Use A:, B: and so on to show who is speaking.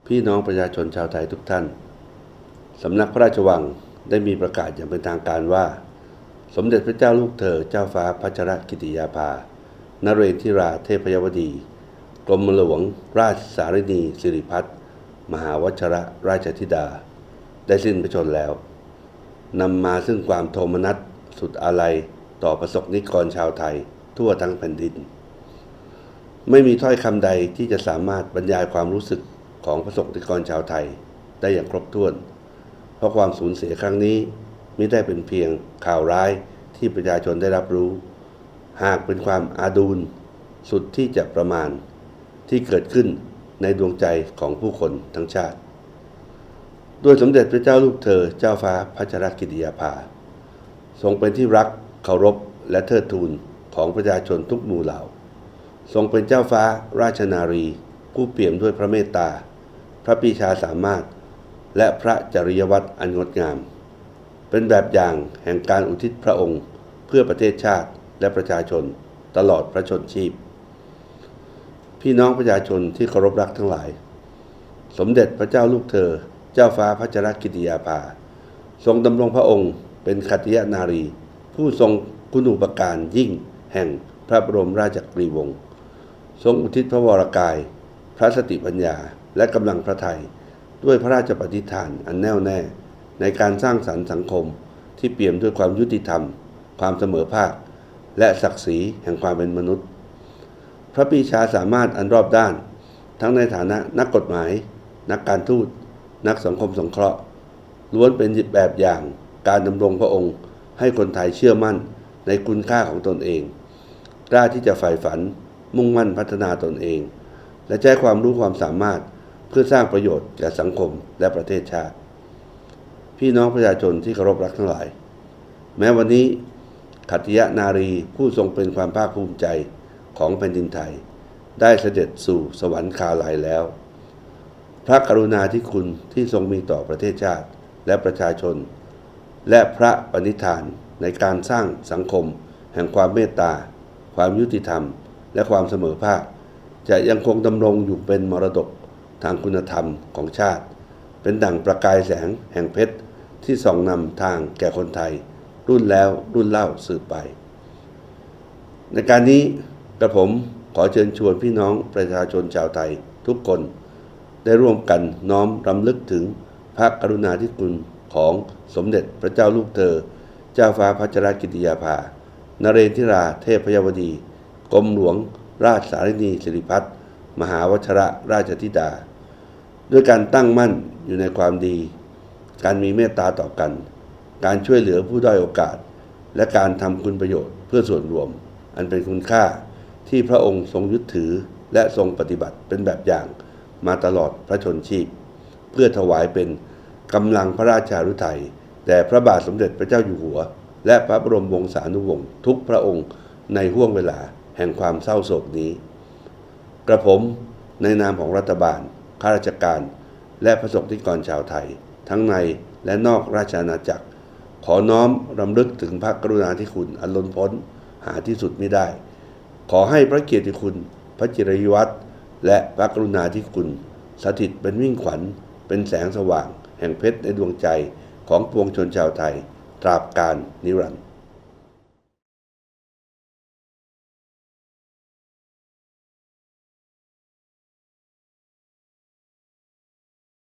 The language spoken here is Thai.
A: พี่น้องประชาชนชาวไทยทุกท่านสำนักพระราชวังได้มีประกาศอย่างเป็นทางการว่าสมเด็จพระเจ้าลูกเธอเจ้าฟ้าพัชรกิติยาภานเรนทิราเทพยวดีกรมหลวงราชสารินีสิริพัฒน์มหาวชรราชธิดาได้สิ้นพระชนม์แล้วนำมาซึ่งความโทมนัสสุดอาลัยต่อประสบนิกรชาวไทยทั่วทั้งแผ่นดินไม่มีถ้อยคำใดที่จะสามารถบรรยายความรู้สึกของประสบนิกรชาวไทยได้อย่างครบถ้วนเพราะความสูญเสียครั้งนี้ไม่ได้เป็นเพียงข่าวร้ายที่ประชาชนได้รับรู้หากเป็นความอาดูลสุดที่จะประมาณที่เกิดขึ้นในดวงใจของผู้คนทั้งชาติด้วยสมเด็จพระเจ้าลูกเธอเจ้าฟ้าพัชรกิติยาภาทรงเป็นที่รักเคารพและเทิดทูนของประชาชนทุกหมู่เหล่าทรงเป็นเจ้าฟ้าราชนารีผู้เปี่ยมด้วยพระเมตตาพระปรีชาสามารถและพระจริยวัตรอันงดงามเป็นแบบอย่างแห่งการอุทิศพระองค์เพื่อประเทศชาติและประชาชนตลอดพระชนชีพพี่น้องประชาชนที่เคารพรักทั้งหลายสมเด็จพระเจ้าลูกเธอเจ้าฟ้าพัชรกิติยาภาทรงดำรงพระองค์เป็นขัตติยนารีผู้ทรงคุณูปการยิ่งแห่งพระบรมราชจักรีวงศ์ทรงอุทิศพระวรกายพระสติปัญญาและกำลังพระทัยด้วยพระราชปณิธานอันแน่วแน่ในการสร้างสรรค์สังคมที่เปี่ยมด้วยความยุติธรรมความเสมอภาคและศักดิ์ศรีแห่งความเป็นมนุษย์พระปรีชาสามารถอันรอบด้านทั้งในฐานะนักกฎหมายนักการทูตนักสังคมสงเคราะห์ล้วนเป็นแบบอย่างการดำรงพระองค์ให้คนไทยเชื่อมั่นในคุณค่าของตนเองกล้าที่จะใฝ่ฝันมุ่งมั่นพัฒนาตนเองและใช้ความรู้ความสามารถเพื่อสร้างประโยชน์แก่สังคมและประเทศชาติพี่น้องประชาชนที่เคารพรักทั้งหลายแม้วันนี้ขัตติยนารีผู้ทรงเป็นความภาคภูมิใจของแผ่นดินไทยได้เสด็จสู่สวรรคาลัยแล้วพระกรุณาธิคุณที่ทรงมีต่อประเทศชาติและประชาชนและพระปณิธานในการสร้างสังคมแห่งความเมตตาความยุติธรรมและความเสมอภาคจะยังคงดำรงอยู่เป็นมรดกทางคุณธรรมของชาติเป็นดั่งประกายแสงแห่งเพชรที่ส่องนำทางแก่คนไทยรุ่นแล้วรุ่นเล่าสืบไปในการนี้กระผมขอเชิญชวนพี่น้องประชาชนชาวไทยทุกคนได้ร่วมกันน้อมรำลึกถึงพระกรุณาธิคุณของสมเด็จพระเจ้าลูกเธอเจ้าฟ้าพัชรกิติยาภานเรนทิราเทพยวดีกรมหลวงราชสารินีสิริพัฒน์มหาวชรราชธิดาด้วยการตั้งมั่นอยู่ในความดีการมีเมตตาต่อกันการช่วยเหลือผู้ด้อยโอกาสและการทำคุณประโยชน์เพื่อส่วนรวมอันเป็นคุณค่าที่พระองค์ทรงยึดถือและทรงปฏิบัติเป็นแบบอย่างมาตลอดพระชนชีพเพื่อถวายเป็นกำลังพระราชาฤทัยแด่พระบาทสมเด็จพระเจ้าอยู่หัวและพระบรมวงศานุวงศ์ทุกพระองค์ในห้วงเวลาแห่งความเศร้าโศกนี้กระผมในนามของรัฐบาลข้าราชการและประสบนิกรชาวไทยทั้งในและนอกราชอาณาจักรขอน้อมรำลึกถึงพระกรุณาธิคุณอันล้นพ้นหาที่สุดไม่ได้ขอให้พระเกียรติคุณพระจิรยวัตรและพระกรุณาธิคุณสถิตเป็นมิ่งขวัญเป็นแสงสว่างแห่งเพชรในดวงใจของปวงชนชาวไทยตราบกาลนิรันดร์